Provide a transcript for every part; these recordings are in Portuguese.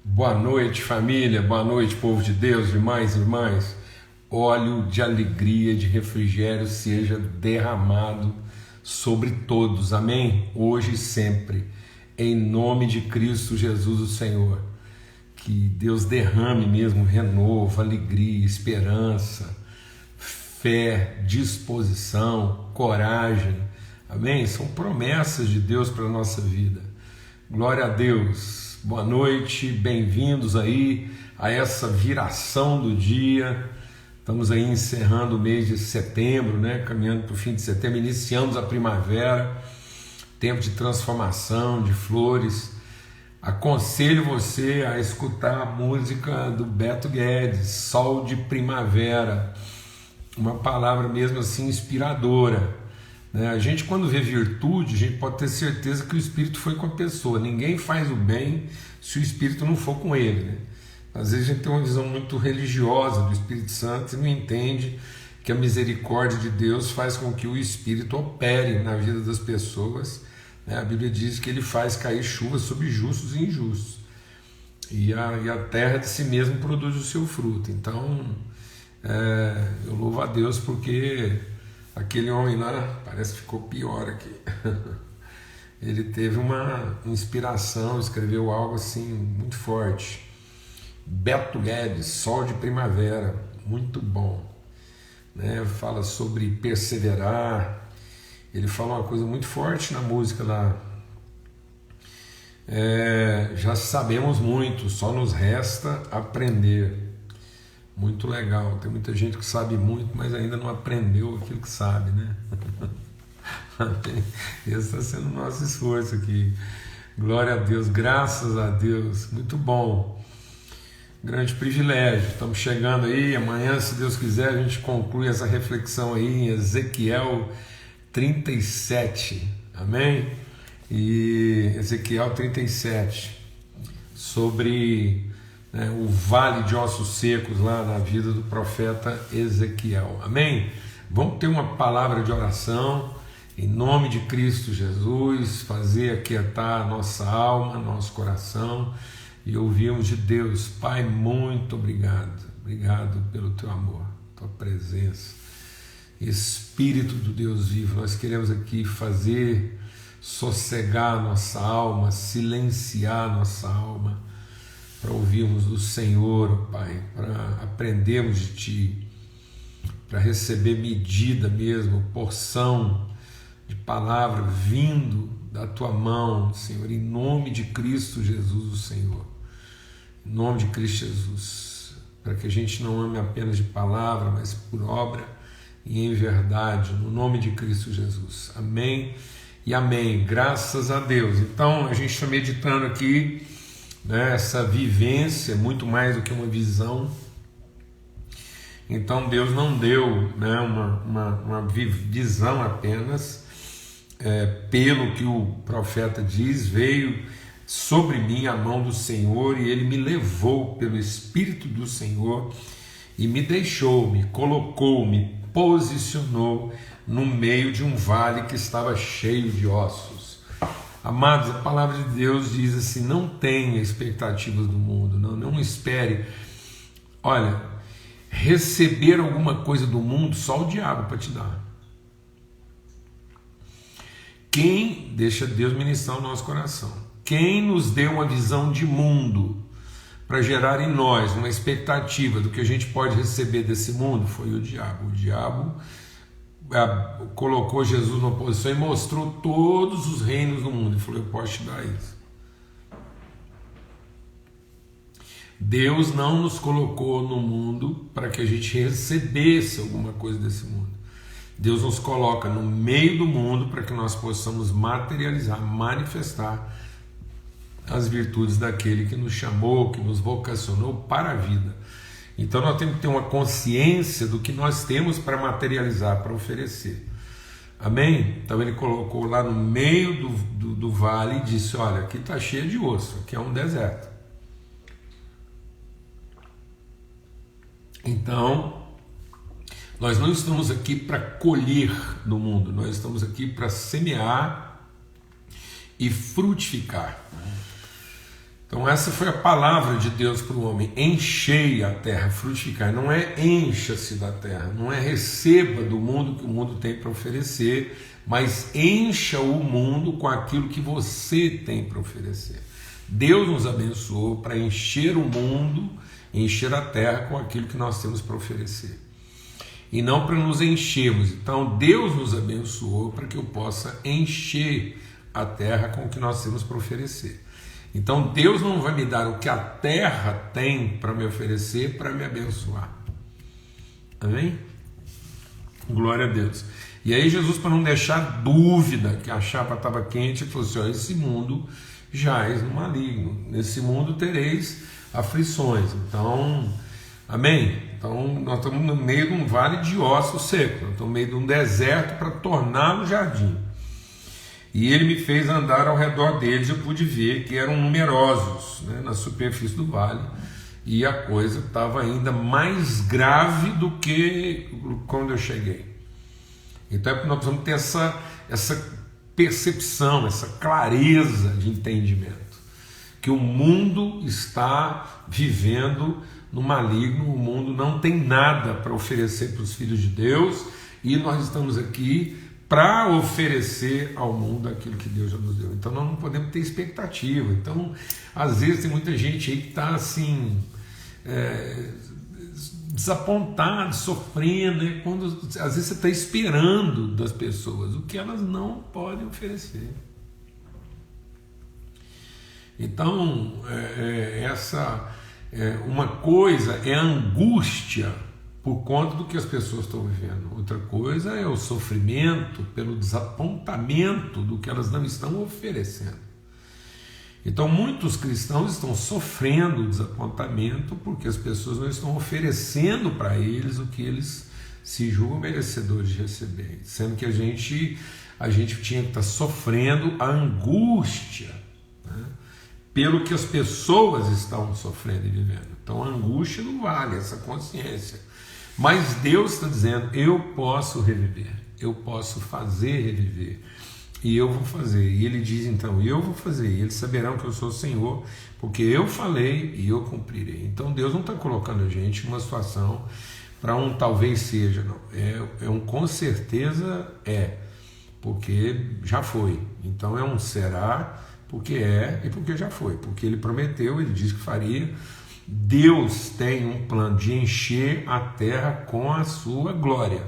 Boa noite, família, boa noite, povo de Deus, irmãs e irmãs. Óleo de alegria, de refrigério seja derramado sobre todos, amém? Hoje e sempre, em nome de Cristo Jesus, o Senhor. Que Deus derrame mesmo renovo, alegria, esperança, fé, disposição, coragem, amém? São promessas de Deus para a nossa vida. Glória a Deus. Boa noite, bem-vindos aí a essa viração do dia. Estamos aí encerrando o mês de setembro, né? Caminhando para o fim de setembro, iniciamos a primavera, tempo de transformação, de flores. Aconselho você a escutar a música do Beto Guedes, Sol de Primavera, uma palavra mesmo assim inspiradora. A gente, quando vê virtude, a gente pode ter certeza que o Espírito foi com a pessoa. Ninguém faz o bem se o Espírito não for com ele, né? Às vezes a gente tem uma visão muito religiosa do Espírito Santo e não entende que a misericórdia de Deus faz com que o Espírito opere na vida das pessoas, né? A Bíblia diz que ele faz cair chuva sobre justos e injustos, e a terra de si mesmo produz o seu fruto. Então eu louvo a Deus porque aquele homem lá parece que ficou pior aqui. Ele teve uma inspiração, escreveu algo assim muito forte. Beto Guedes, Sol de Primavera, muito bom, né? Fala sobre perseverar. Ele fala uma coisa muito forte na música lá. Já sabemos muito, só nos resta aprender. Muito legal, tem muita gente que sabe muito, mas ainda não aprendeu aquilo que sabe, né? Esse está sendo o nosso esforço aqui. Glória a Deus, graças a Deus, muito bom. Grande privilégio, estamos chegando aí. Amanhã, se Deus quiser, a gente conclui essa reflexão aí em Ezequiel 37, amém? E Ezequiel 37, sobre o vale de ossos secos lá na vida do profeta Ezequiel, amém? Vamos ter uma palavra de oração em nome de Cristo Jesus, fazer aquietar a nossa alma, nosso coração e ouvirmos de Deus. Pai, muito obrigado, obrigado pelo teu amor, tua presença, Espírito do Deus vivo. Nós queremos aqui fazer sossegar nossa alma, silenciar nossa alma, para ouvirmos do Senhor, Pai, para aprendermos de Ti, para receber medida mesmo, porção de palavra vindo da Tua mão, Senhor, em nome de Cristo Jesus, o Senhor, em nome de Cristo Jesus, para que a gente não ame apenas de palavra, mas por obra e em verdade, no nome de Cristo Jesus, amém e amém, graças a Deus. Então, a gente está meditando aqui, essa vivência é muito mais do que uma visão. Então Deus não deu uma visão apenas, pelo que o profeta diz, veio sobre mim a mão do Senhor e ele me levou pelo Espírito do Senhor e me deixou, me colocou, me posicionou no meio de um vale que estava cheio de ossos. Amados, a palavra de Deus diz assim: não tenha expectativas do mundo, não espere. Olha, receber alguma coisa do mundo só o diabo para te dar. Quem deixa Deus ministrar o nosso coração? Quem nos deu uma visão de mundo para gerar em nós uma expectativa do que a gente pode receber desse mundo foi o diabo. O diabo colocou Jesus numa posição e mostrou todos os reinos do mundo e falou: eu posso te dar isso. Deus não nos colocou no mundo para que a gente recebesse alguma coisa desse mundo. Deus nos coloca no meio do mundo para que nós possamos materializar, manifestar as virtudes daquele que nos chamou, que nos vocacionou para a vida. Então nós temos que ter uma consciência do que nós temos para materializar, para oferecer. Amém? Então ele colocou lá no meio do vale e disse: olha, aqui está cheio de osso, aqui é um deserto. Então, nós não estamos aqui para colher no mundo, nós estamos aqui para semear e frutificar. Então essa foi a palavra de Deus para o homem: enchei a terra, frutificar. Não é encha-se da terra, não é receba do mundo que o mundo tem para oferecer, mas encha o mundo com aquilo que você tem para oferecer. Deus nos abençoou para encher o mundo, encher a terra com aquilo que nós temos para oferecer, e não para nos enchermos. Então Deus nos abençoou para que eu possa encher a terra com o que nós temos para oferecer. Então Deus não vai me dar o que a terra tem para me oferecer para me abençoar. Amém? Glória a Deus. E aí Jesus, para não deixar dúvida que a chapa estava quente, falou assim: ó, esse mundo jaz no maligno, nesse mundo tereis aflições. Então, amém? Então nós estamos no meio de um vale de ossos secos, nós estamos no meio de um deserto para torná-lo jardim. E ele me fez andar ao redor deles, eu pude ver que eram numerosos, né, na superfície do vale, e a coisa estava ainda mais grave do que quando eu cheguei. Então nós precisamos ter essa percepção, essa clareza de entendimento, que o mundo está vivendo no maligno, o mundo não tem nada para oferecer para os filhos de Deus, e nós estamos aqui para oferecer ao mundo aquilo que Deus já nos deu. Então nós não podemos ter expectativa. Então, às vezes tem muita gente aí que está assim, desapontado, sofrendo, né? Quando às vezes você está esperando das pessoas o que elas não podem oferecer. Então, uma coisa é a angústia por conta do que as pessoas estão vivendo. Outra coisa é o sofrimento pelo desapontamento do que elas não estão oferecendo. Então muitos cristãos estão sofrendo desapontamento porque as pessoas não estão oferecendo para eles o que eles se julgam merecedores de receber, sendo que a gente tinha que estar sofrendo a angústia, né, pelo que as pessoas estão sofrendo e vivendo. Então a angústia não vale, essa consciência. Mas Deus está dizendo: eu posso reviver, eu posso fazer reviver, e eu vou fazer. E ele diz então: eu vou fazer, e eles saberão que eu sou o Senhor, porque eu falei e eu cumprirei. Então Deus não está colocando a gente numa situação para um talvez seja, não. É um com certeza porque já foi. Então é um será, porque é e porque já foi, porque ele prometeu, ele disse que faria. Deus tem um plano de encher a terra com a sua glória.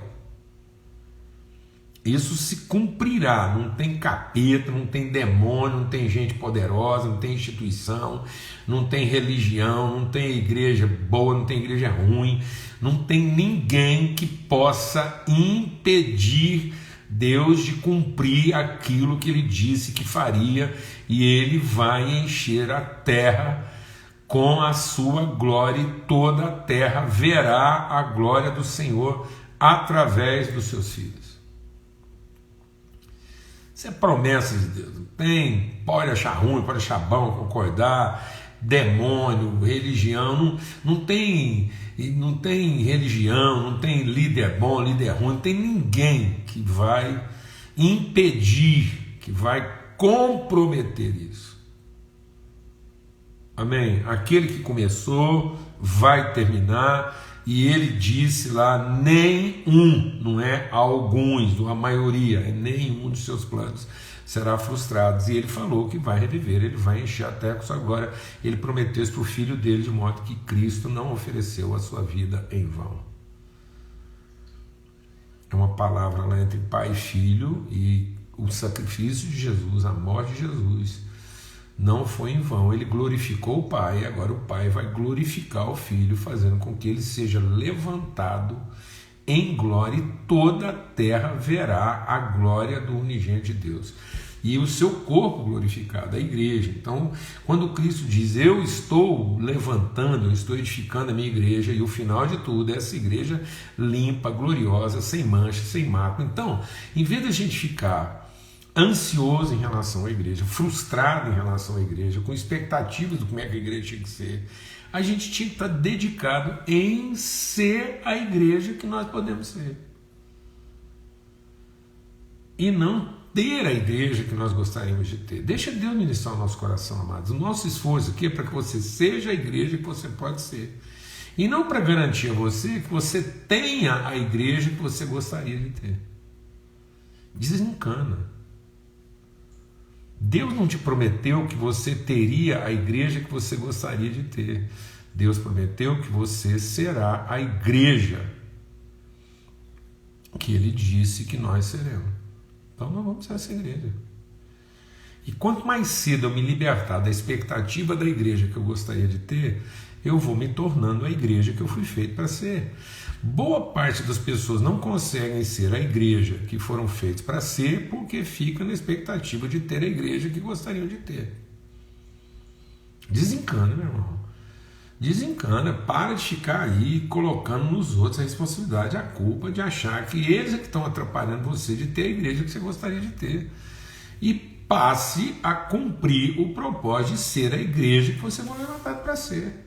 Isso se cumprirá. Não tem capeta, não tem demônio, não tem gente poderosa, não tem instituição, não tem religião, não tem igreja boa, não tem igreja ruim, não tem ninguém que possa impedir Deus de cumprir aquilo que ele disse que faria, e ele vai encher a terra com a sua glória, e toda a terra verá a glória do Senhor através dos seus filhos. Isso é promessa de Deus. Não tem, pode achar ruim, pode achar bom, concordar, demônio, religião, não tem religião, não tem líder bom, líder ruim, não tem ninguém que vai impedir, que vai comprometer isso. Amém? Aquele que começou vai terminar, e ele disse lá: nenhum, não é alguns, ou a maioria, é nenhum dos seus planos será frustrado. E ele falou que vai reviver, ele vai encher a terra com sua glória. Ele prometeu isso para o filho dele, de modo que Cristo não ofereceu a sua vida em vão. É uma palavra lá entre pai e filho, e o sacrifício de Jesus, a morte de Jesus, não foi em vão. Ele glorificou o Pai, e agora o Pai vai glorificar o Filho, fazendo com que ele seja levantado em glória, e toda a terra verá a glória do unigênito de Deus. E o seu corpo glorificado, a igreja. Então, quando Cristo diz: eu estou levantando, eu estou edificando a minha igreja, e o final de tudo é essa igreja limpa, gloriosa, sem mancha, sem mácula. Então, em vez de a gente ficar ansioso em relação à igreja, frustrado em relação à igreja, com expectativas de como é que a igreja tinha que ser, a gente tinha que estar dedicado em ser a igreja que nós podemos ser, e não ter a igreja que nós gostaríamos de ter. Deixa Deus ministrar o nosso coração, amados. O nosso esforço aqui é para que você seja a igreja que você pode ser. E não para garantir a você que você tenha a igreja que você gostaria de ter. Desencana. Deus não te prometeu que você teria a igreja que você gostaria de ter. Deus prometeu que você será a igreja que Ele disse que nós seremos. Então nós vamos ser essa igreja. E quanto mais cedo eu me libertar da expectativa da igreja que eu gostaria de ter, eu vou me tornando a igreja que eu fui feito para ser. Boa parte das pessoas não conseguem ser a igreja que foram feitos para ser porque ficam na expectativa de ter a igreja que gostariam de ter. Desencana, meu irmão. Desencana, para de ficar aí colocando nos outros a responsabilidade, a culpa de achar que eles é que estão atrapalhando você de ter a igreja que você gostaria de ter. E passe a cumprir o propósito de ser a igreja que você foi levantado para ser.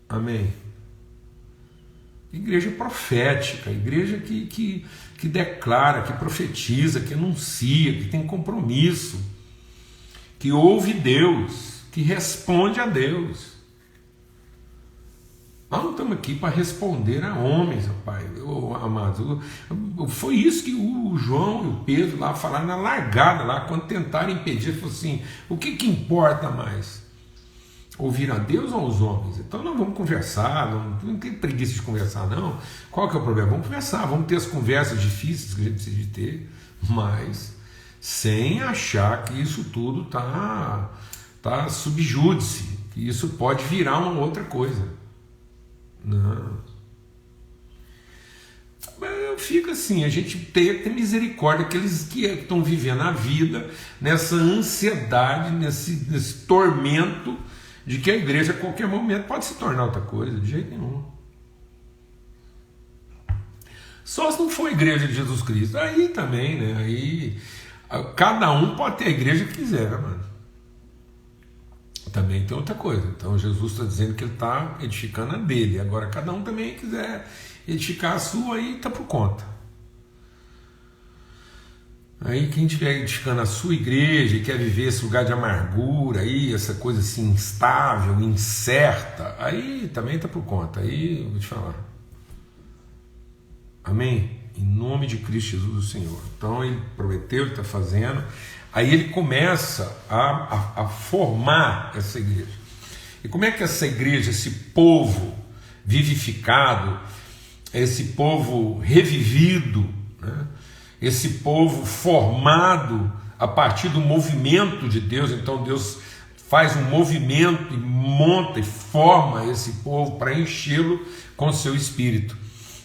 Amém? Igreja profética, igreja que declara, que profetiza, que anuncia, que tem compromisso, que ouve Deus, que responde a Deus. Nós não estamos aqui para responder a homens, rapaz, amados. Foi isso que o João e o Pedro lá falaram na largada, lá, quando tentaram impedir. Ele falou assim: o que importa mais? Ouvir a Deus ou aos homens? Então nós vamos conversar, não tem preguiça de conversar, não. Qual que é o problema? Vamos conversar, vamos ter as conversas difíceis que a gente precisa de ter, mas sem achar que isso tudo está subjúdice, que isso pode virar uma outra coisa. Não. Eu fico assim, a gente tem que ter misericórdia daqueles que estão vivendo a vida nessa ansiedade, nesse tormento de que a igreja a qualquer momento pode se tornar outra coisa, de jeito nenhum. Só se não for a igreja de Jesus Cristo, aí também, né? Aí cada um pode ter a igreja que quiser, né, mano? Também tem outra coisa. Então Jesus está dizendo que ele está edificando a dele. Agora cada um também quiser edificar a sua, aí está por conta. Aí quem estiver edificando a sua igreja e quer viver esse lugar de amargura, aí, essa coisa assim instável, incerta, aí também está por conta. Aí eu vou te falar. Amém? Em nome de Cristo Jesus, o Senhor. Então ele prometeu, ele está fazendo. Aí ele começa a formar essa igreja. E como é que essa igreja, esse povo vivificado, esse povo revivido, né? Esse povo formado a partir do movimento de Deus, então Deus faz um movimento e monta e forma esse povo para enchê-lo com o seu espírito.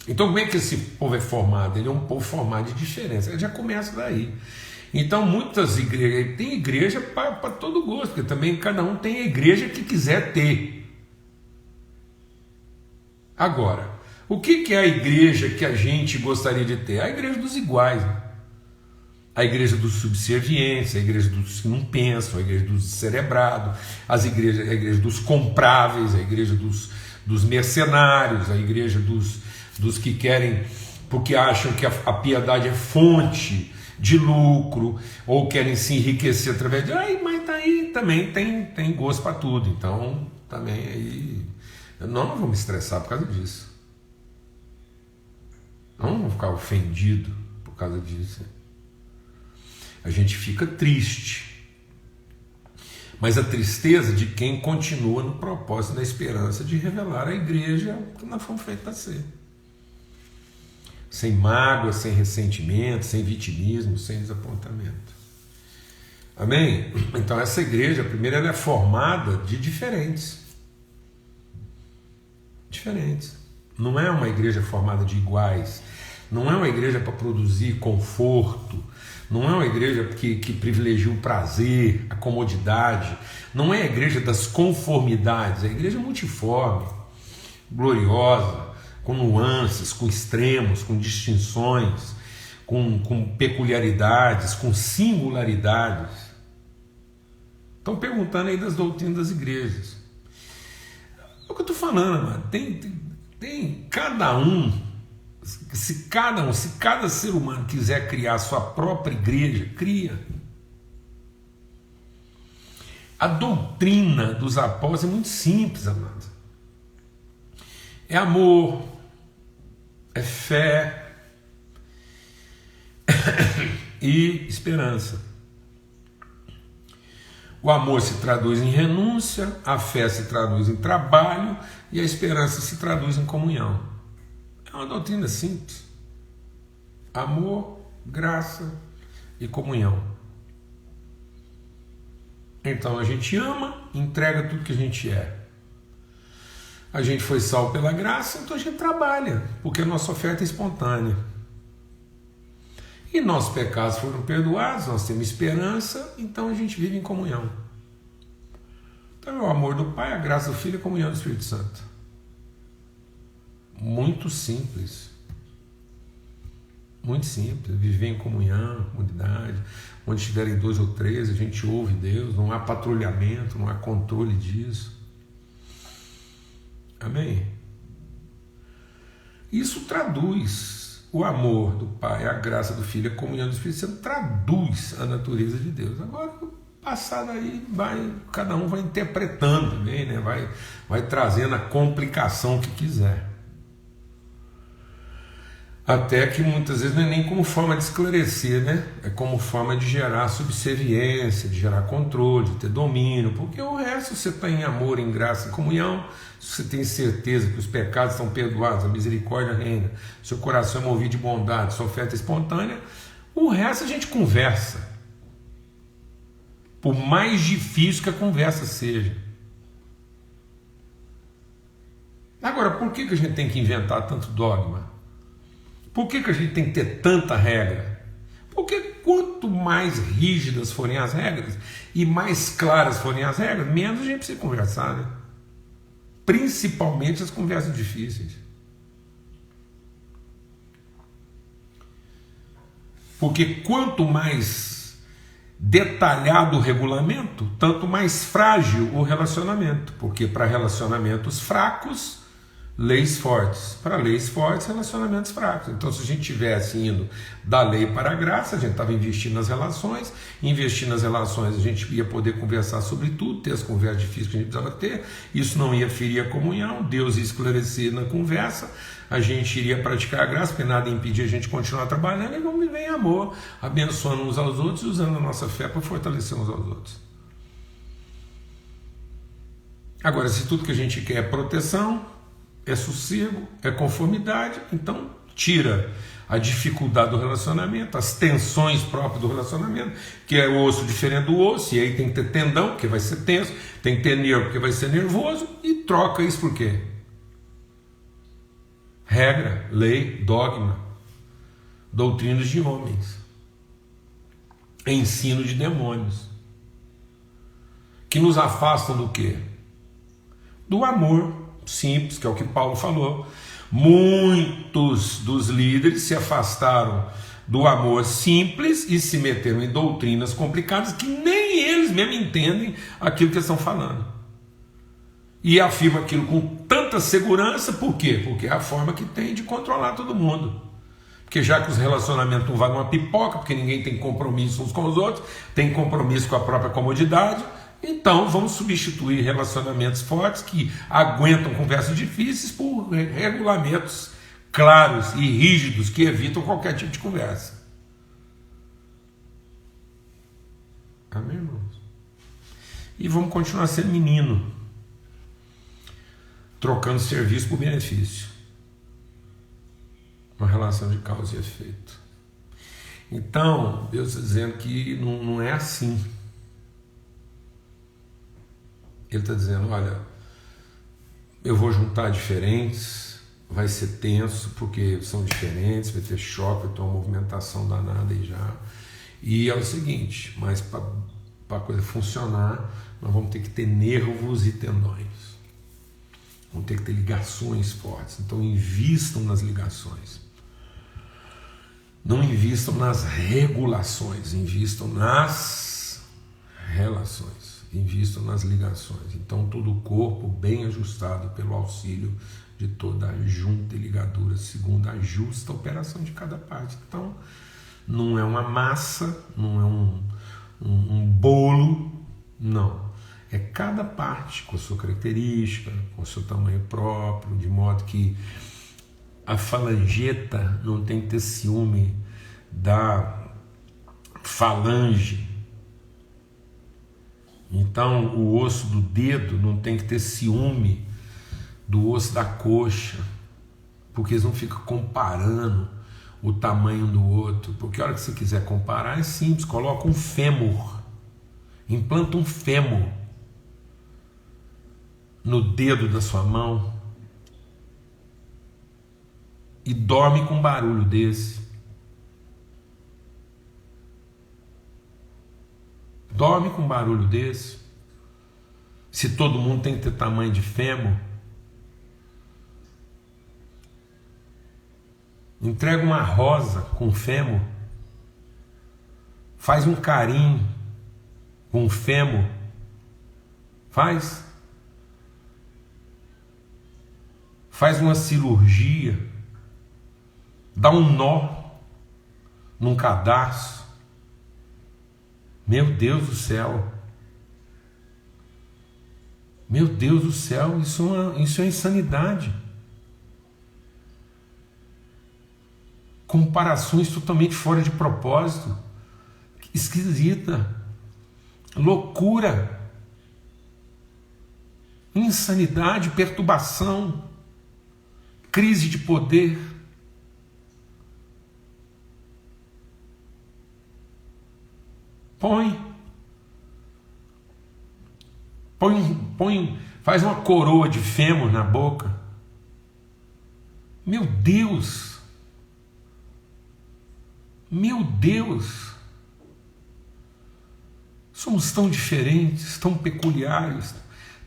Então como é que esse povo é formado? Ele é um povo formado de diferença, ele já começa daí. Então muitas igrejas, tem igreja para todo gosto, porque também cada um tem a igreja que quiser ter. Agora, o que é a igreja que a gente gostaria de ter? A igreja dos iguais, né? A igreja dos subservientes, a igreja dos que não pensam, a igreja dos descerebrados, a igreja dos compráveis, a igreja dos mercenários, a igreja dos que querem, porque acham que a piedade é fonte de lucro, ou querem se enriquecer através de... mas aí também tem gosto para tudo, então também aí... Nós não vamos estressar por causa disso. Não vamos ficar ofendidos por causa disso. A gente fica triste. Mas a tristeza de quem continua no propósito, na esperança de revelar a igreja que nós fomos feitos para ser. Sem mágoa, sem ressentimento, sem vitimismo, sem desapontamento. Amém? Então essa igreja, primeiro, ela é formada de diferentes. Diferentes. Não é uma igreja formada de iguais. Não é uma igreja para produzir conforto. Não é uma igreja que privilegia o prazer, a comodidade. Não é a igreja das conformidades. É a igreja multiforme, gloriosa, com nuances, com extremos, com distinções, com peculiaridades, com singularidades. Estão perguntando aí das doutrinas das igrejas. É o que eu estou falando, mano. Tem cada um Se cada ser humano quiser criar a sua própria igreja, cria. A doutrina dos apóstolos é muito simples, amado. É amor, é fé e esperança. O amor se traduz em renúncia, a fé se traduz em trabalho e a esperança se traduz em comunhão. É uma doutrina simples. Amor, graça e comunhão. Então a gente ama, entrega tudo que a gente é. A gente foi salvo pela graça, então a gente trabalha, porque a nossa oferta é espontânea. E nossos pecados foram perdoados, nós temos esperança, então a gente vive em comunhão. Então é o amor do Pai, a graça do Filho e a comunhão do Espírito Santo. Muito simples. Muito simples. Viver em comunhão, comunidade. Onde estiverem 2 ou 3, a gente ouve Deus, não há patrulhamento, não há controle disso. Amém? Isso traduz o amor do Pai, a graça do Filho, a comunhão do Espírito Santo, traduz a natureza de Deus. Agora, passado aí, cada um vai interpretando também, né? vai trazendo a complicação que quiser. Até que muitas vezes não é nem como forma de esclarecer, né? É como forma de gerar subserviência, de gerar controle, de ter domínio, porque o resto você está em amor, em graça, em comunhão, você tem certeza que os pecados estão perdoados, a misericórdia reina, seu coração é movido de bondade, sua oferta é espontânea, o resto a gente conversa. Por mais difícil que a conversa seja. Agora, por que a gente tem que inventar tanto dogma? Por que a gente tem que ter tanta regra? Porque quanto mais rígidas forem as regras e mais claras forem as regras, menos a gente precisa conversar, né? Principalmente as conversas difíceis. Porque quanto mais detalhado o regulamento, tanto mais frágil o relacionamento. Porque para relacionamentos fracos, leis fortes. Para leis fortes, relacionamentos fracos. Então, se a gente estivesse indo da lei para a graça, a gente estava investindo nas relações. Investindo nas relações, a gente ia poder conversar sobre tudo, ter as conversas difíceis que a gente precisava ter. Isso não ia ferir a comunhão, Deus ia esclarecer na conversa. A gente iria praticar a graça, porque nada impedia a gente continuar trabalhando e vamos viver em amor, abençoando uns aos outros e usando a nossa fé para fortalecer uns aos outros. Agora, se tudo que a gente quer é proteção, é sossego, é conformidade, então tira a dificuldade do relacionamento, as tensões próprias do relacionamento, que é o osso diferente do osso, e aí tem que ter tendão, porque vai ser tenso, tem que ter nervo, porque vai ser nervoso, e troca isso por quê? Regra, lei, dogma, doutrinas de homens, ensino de demônios, que nos afastam do quê? Do amor simples, que é o que Paulo falou. Muitos dos líderes se afastaram do amor simples e se meteram em doutrinas complicadas que nem eles mesmo entendem aquilo que eles estão falando. E afirmam aquilo com tanta segurança, por quê? Porque é a forma que tem de controlar todo mundo. Porque já que os relacionamentos não valem uma pipoca, porque ninguém tem compromisso uns com os outros, tem compromisso com a própria comodidade, então vamos substituir relacionamentos fortes que aguentam conversas difíceis por regulamentos claros e rígidos que evitam qualquer tipo de conversa. Amém, irmãos? E vamos continuar sendo menino, trocando serviço por benefício. Uma relação de causa e efeito. Então, Deus está dizendo que não é assim. Ele está dizendo, olha, eu vou juntar diferentes, vai ser tenso, porque são diferentes, vai ter choque, vai ter uma movimentação danada aí já. E é o seguinte, mas para a coisa funcionar, nós vamos ter que ter nervos e tendões. Vamos ter que ter ligações fortes. Então invistam nas ligações. Não invistam nas regulações, invistam nas relações. invisto nas ligações. Então, todo o corpo bem ajustado pelo auxílio de toda a junta e ligadura, segundo a justa operação de cada parte. Então, não é uma massa, não é um bolo, não. É cada parte com a sua característica, com o seu tamanho próprio, de modo que a falangeta não tem que ter ciúme da falange. Então o osso do dedo não tem que ter ciúme do osso da coxa, porque eles não ficam comparando o tamanho do outro. Porque a hora que você quiser comparar é simples, coloca um fêmur, implanta um fêmur no dedo da sua mão e dorme com um barulho desse. Dorme com um barulho desse. Se todo mundo tem que ter tamanho de fêmur, entrega uma rosa com fêmur, faz um carinho com fêmur, faz uma cirurgia, dá um nó num cadarço. Meu Deus do céu, meu Deus do céu, isso é insanidade. Comparações totalmente fora de propósito, esquisita, loucura, insanidade, perturbação, crise de poder. Faz uma coroa de fêmur na boca. Meu Deus, meu Deus, somos tão diferentes, tão peculiares,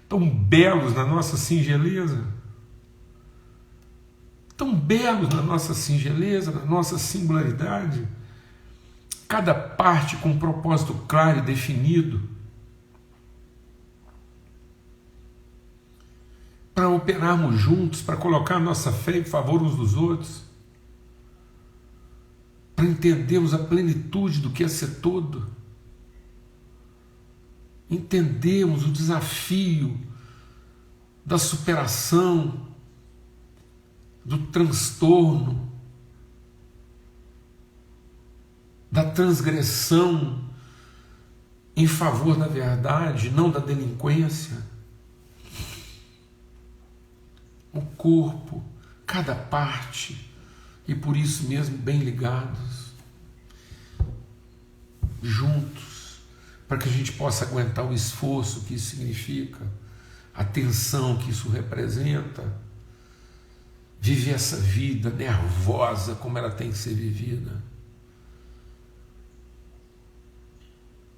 tão belos na nossa singeleza, tão belos na nossa singeleza, na nossa singularidade, cada parte com um propósito claro e definido, para operarmos juntos, para colocar nossa fé em favor uns dos outros, para entendermos a plenitude do que é ser todo, entendermos o desafio da superação, do transtorno, da transgressão em favor da verdade, não da delinquência. O corpo, cada parte, e por isso mesmo bem ligados, juntos, para que a gente possa aguentar o esforço que isso significa, a tensão que isso representa, viver essa vida nervosa como ela tem que ser vivida.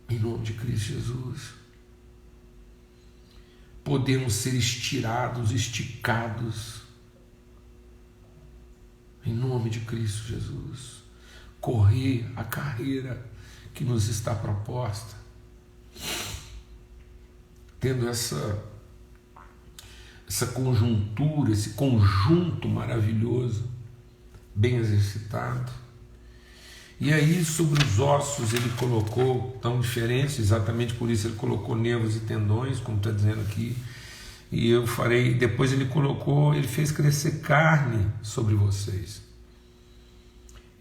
Em nome de Cristo Jesus. Podemos ser estirados, esticados, em nome de Cristo Jesus, correr a carreira que nos está proposta, tendo essa conjuntura, esse conjunto maravilhoso, bem exercitado. E aí sobre os ossos ele colocou, tão diferentes, exatamente por isso ele colocou nervos e tendões, como está dizendo aqui, e eu farei, depois ele fez crescer carne sobre vocês.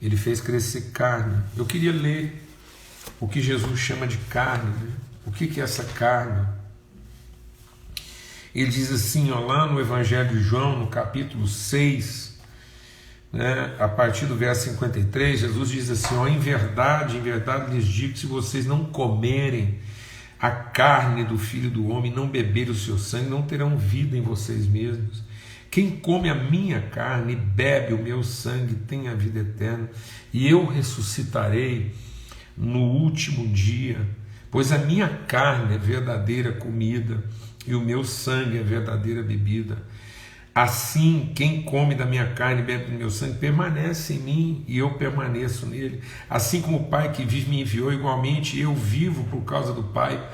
Ele fez crescer carne. Eu queria ler o que Jesus chama de carne, né? O que é essa carne? Ele diz assim, ó, lá no Evangelho de João, no capítulo 6, né, a partir do verso 53, Jesus diz assim, ó, em verdade lhes digo que se vocês não comerem a carne do Filho do Homem, não beberem o seu sangue, não terão vida em vocês mesmos. Quem come a minha carne e bebe o meu sangue tem a vida eterna, e eu ressuscitarei no último dia, pois a minha carne é verdadeira comida e o meu sangue é verdadeira bebida. Assim, quem come da minha carne e bebe do meu sangue permanece em mim e eu permaneço nele. Assim como o Pai que vive me enviou, igualmente eu vivo por causa do Pai.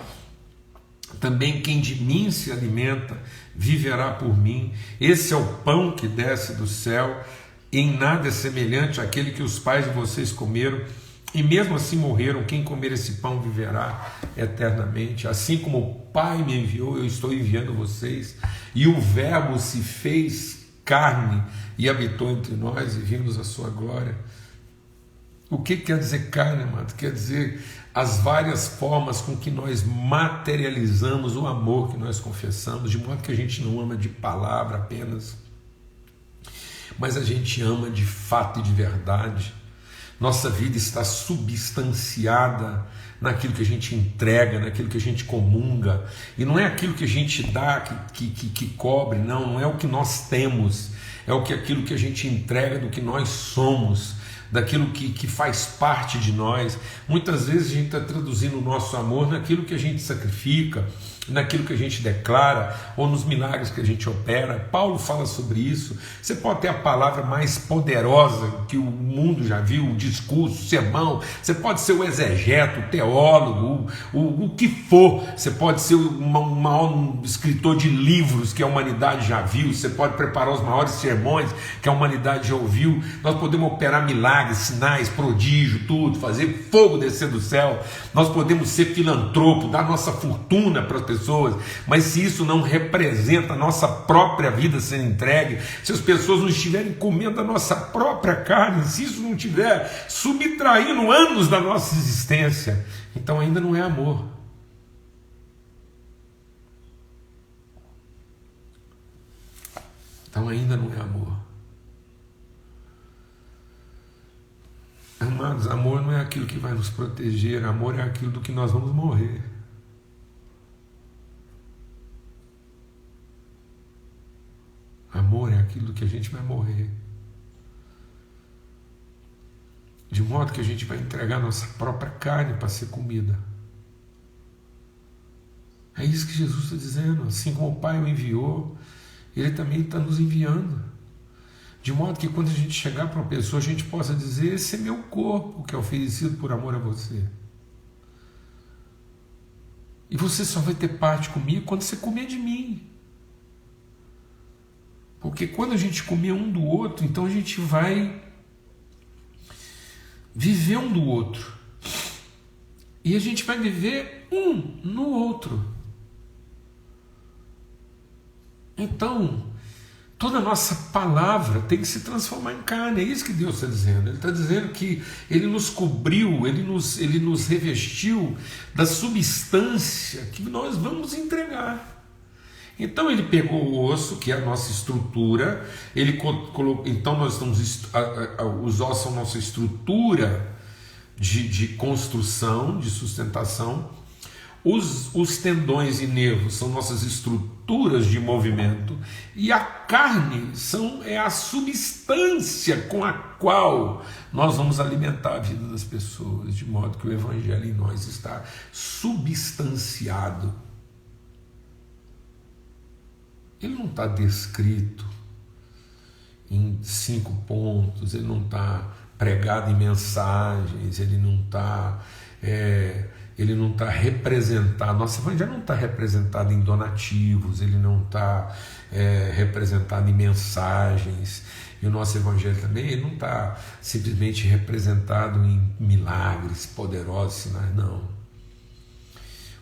Também quem de mim se alimenta viverá por mim. Esse é o pão que desce do céu. Em nada é semelhante àquele que os pais de vocês comeram e mesmo assim morreram. Quem comer esse pão viverá eternamente. Assim como o Pai me enviou, eu estou enviando vocês. E o Verbo se fez carne e habitou entre nós e vimos a sua glória. O que quer dizer carne, amado? Quer dizer as várias formas com que nós materializamos o amor que nós confessamos, de modo que a gente não ama de palavra apenas, mas a gente ama de fato e de verdade. Nossa vida está substanciada naquilo que a gente entrega, naquilo que a gente comunga, e não é aquilo que a gente dá que cobre, não é o que nós temos, é aquilo que a gente entrega do que nós somos, daquilo que faz parte de nós. Muitas vezes a gente está traduzindo o nosso amor naquilo que a gente sacrifica, naquilo que a gente declara, ou nos milagres que a gente opera. Paulo fala sobre isso. Você pode ter a palavra mais poderosa que o mundo já viu, o discurso, o sermão, você pode ser o exegeto, o teólogo, o que for, você pode ser o maior escritor de livros que a humanidade já viu, você pode preparar os maiores sermões que a humanidade já ouviu, nós podemos operar milagres, sinais, prodígio, tudo, fazer fogo descer do céu, nós podemos ser filantropo, dar nossa fortuna para as pessoas, mas se isso não representa a nossa própria vida sendo entregue, se as pessoas não estiverem comendo a nossa própria carne, se isso não estiver subtraindo anos da nossa existência, então ainda não é amor. Então ainda não é amor. Amados, amor não é aquilo que vai nos proteger, amor é aquilo do que nós vamos morrer. Amor é aquilo que a gente vai morrer. De modo que a gente vai entregar nossa própria carne para ser comida. É isso que Jesus está dizendo. Assim como o Pai o enviou, Ele também está nos enviando. De modo que quando a gente chegar para uma pessoa, a gente possa dizer: esse é meu corpo que é oferecido por amor a você. E você só vai ter parte comigo quando você comer de mim. Porque quando a gente comer um do outro, então a gente vai viver um do outro. E a gente vai viver um no outro. Então, toda a nossa palavra tem que se transformar em carne. É isso que Deus está dizendo. Ele está dizendo que Ele nos cobriu, Ele nos revestiu da substância que nós vamos entregar. Então ele pegou o osso, que é a nossa estrutura, ele colocou, então nós estamos, os ossos são nossa estrutura de construção, de sustentação, os tendões e nervos são nossas estruturas de movimento, e a carne é a substância com a qual nós vamos alimentar a vida das pessoas, de modo que o Evangelho em nós está substanciado. Ele não está descrito em 5 pontos, ele não está pregado em mensagens, ele não está representado. Nosso Evangelho não está representado em donativos, ele não está representado em mensagens. E o nosso Evangelho também ele não está simplesmente representado em milagres poderosos, sinais, não.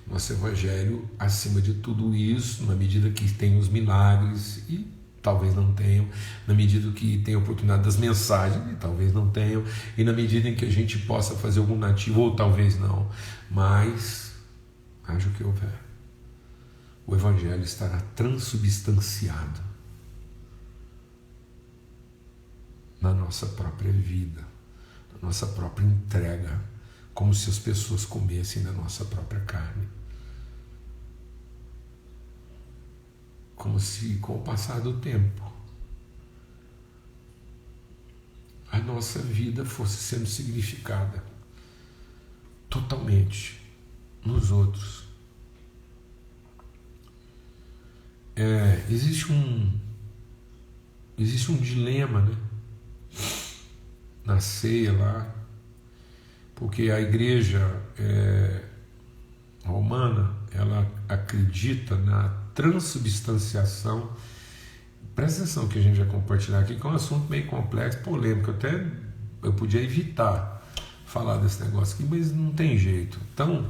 Nosso Evangelho, acima de tudo isso, na medida que tem os milagres, e talvez não tenham, na medida que tem a oportunidade das mensagens, e talvez não tenham, e na medida em que a gente possa fazer algum nativo, ou talvez não, mas, haja o que houver, o Evangelho estará transubstanciado na nossa própria vida, na nossa própria entrega, como se as pessoas comessem da nossa própria carne. Como se, com o passar do tempo, a nossa vida fosse sendo significada totalmente nos outros. Existe um dilema, né? Na ceia lá, porque a igreja romana ela acredita na transubstanciação. Presta atenção que a gente vai compartilhar aqui, que é um assunto meio complexo, polêmico. Eu podia evitar falar desse negócio aqui, mas não tem jeito. Então,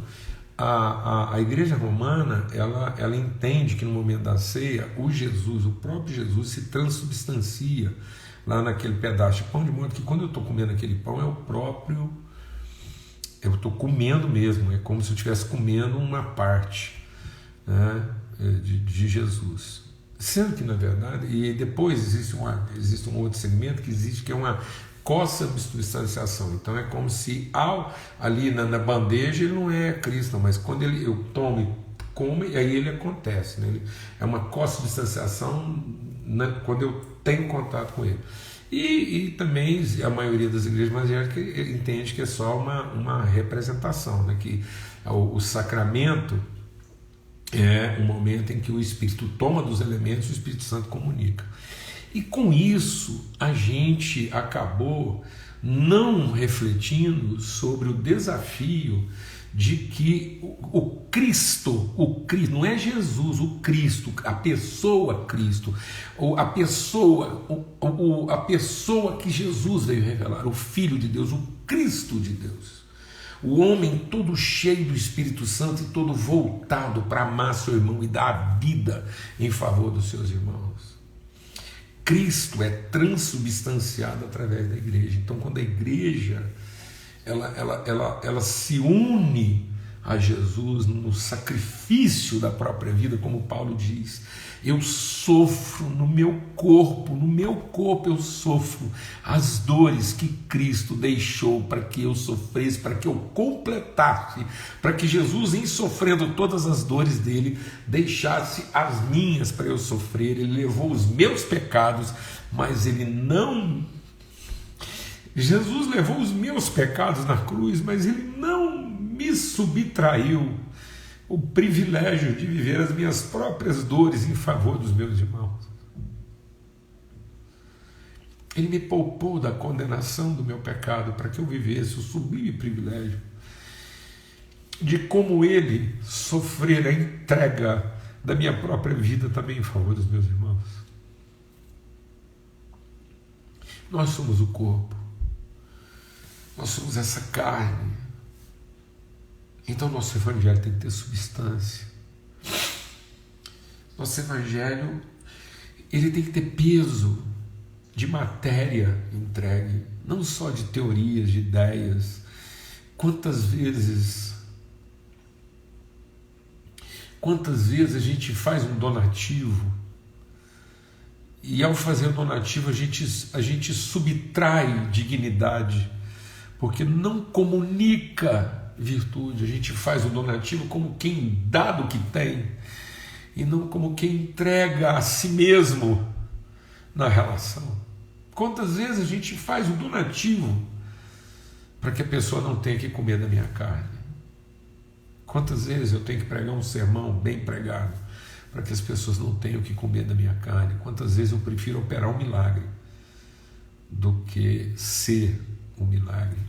a Igreja Romana, ela entende que no momento da ceia, o próprio Jesus se transubstancia lá naquele pedaço de pão, de modo que quando eu estou comendo aquele pão, eu estou comendo mesmo, é como se eu estivesse comendo uma parte, né, de Jesus. Sendo que, na verdade, e depois existe um outro segmento que é uma co-substanciação. Então é como se ali na bandeja ele não é Cristo, mas quando eu tomo e como, e aí ele acontece, né? É uma co-substanciação, né, quando eu tenho contato com ele. E também a maioria das igrejas evangélicas entende que é só uma representação, né? Que o sacramento é um momento em que o Espírito toma dos elementos e o Espírito Santo comunica. E com isso a gente acabou não refletindo sobre o desafio de que o Cristo, não é Jesus, o Cristo, a pessoa Cristo, ou a pessoa que Jesus veio revelar, o Filho de Deus, o Cristo de Deus, o homem todo cheio do Espírito Santo e todo voltado para amar seu irmão e dar a vida em favor dos seus irmãos. Cristo é transubstanciado através da igreja. Então, quando a igreja ela se une a Jesus no sacrifício da própria vida, como Paulo diz, eu sofro no meu corpo eu sofro as dores que Cristo deixou para que eu sofresse, para que eu completasse, para que Jesus, em sofrendo todas as dores dele, deixasse as minhas para eu sofrer. Ele levou os meus pecados, mas Jesus levou os meus pecados na cruz, mas ele não me subtraiu o privilégio de viver as minhas próprias dores em favor dos meus irmãos. Ele me poupou da condenação do meu pecado para que eu vivesse o sublime privilégio de, como ele, sofrer a entrega da minha própria vida também em favor dos meus irmãos. Nós somos o corpo, nós somos essa carne. Então nosso evangelho tem que ter substância. Nosso evangelho, ele tem que ter peso de matéria entregue, não só de teorias, de ideias. Quantas vezes a gente faz um donativo e, ao fazer o donativo, a gente subtrai dignidade, porque não comunica virtude. A gente faz o donativo como quem dá do que tem e não como quem entrega a si mesmo na relação. Quantas vezes a gente faz o donativo para que a pessoa não tenha que comer da minha carne? Quantas vezes eu tenho que pregar um sermão bem pregado para que as pessoas não tenham que comer da minha carne? Quantas vezes eu prefiro operar um milagre do que ser um milagre?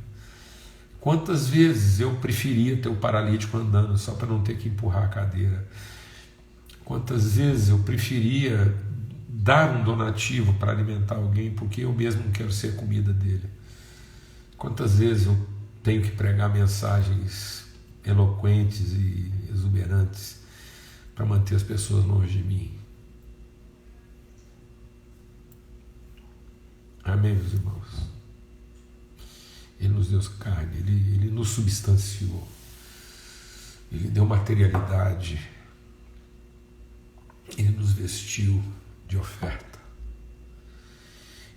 Quantas vezes eu preferia ter o paralítico andando só para não ter que empurrar a cadeira? Quantas vezes eu preferia dar um donativo para alimentar alguém porque eu mesmo não quero ser a comida dele? Quantas vezes eu tenho que pregar mensagens eloquentes e exuberantes para manter as pessoas longe de mim? Amém, meus irmãos? Ele nos deu carne, ele nos substanciou, ele deu materialidade, ele nos vestiu de oferta,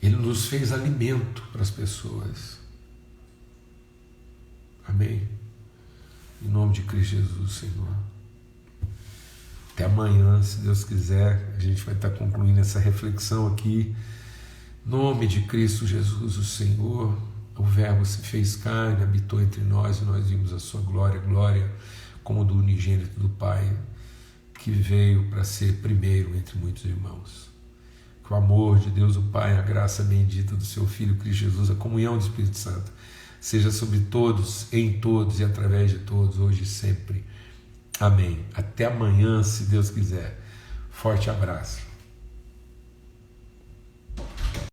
ele nos fez alimento para as pessoas. Amém? Em nome de Cristo Jesus, Senhor. Até amanhã, se Deus quiser, a gente vai estar concluindo essa reflexão aqui. Em nome de Cristo Jesus, o Senhor. O Verbo se fez carne, habitou entre nós e nós vimos a sua glória, glória como do unigênito do Pai, que veio para ser primeiro entre muitos irmãos. Que o amor de Deus o Pai, a graça bendita do seu Filho Cristo Jesus, a comunhão do Espírito Santo, seja sobre todos, em todos e através de todos, hoje e sempre. Amém. Até amanhã, se Deus quiser. Forte abraço.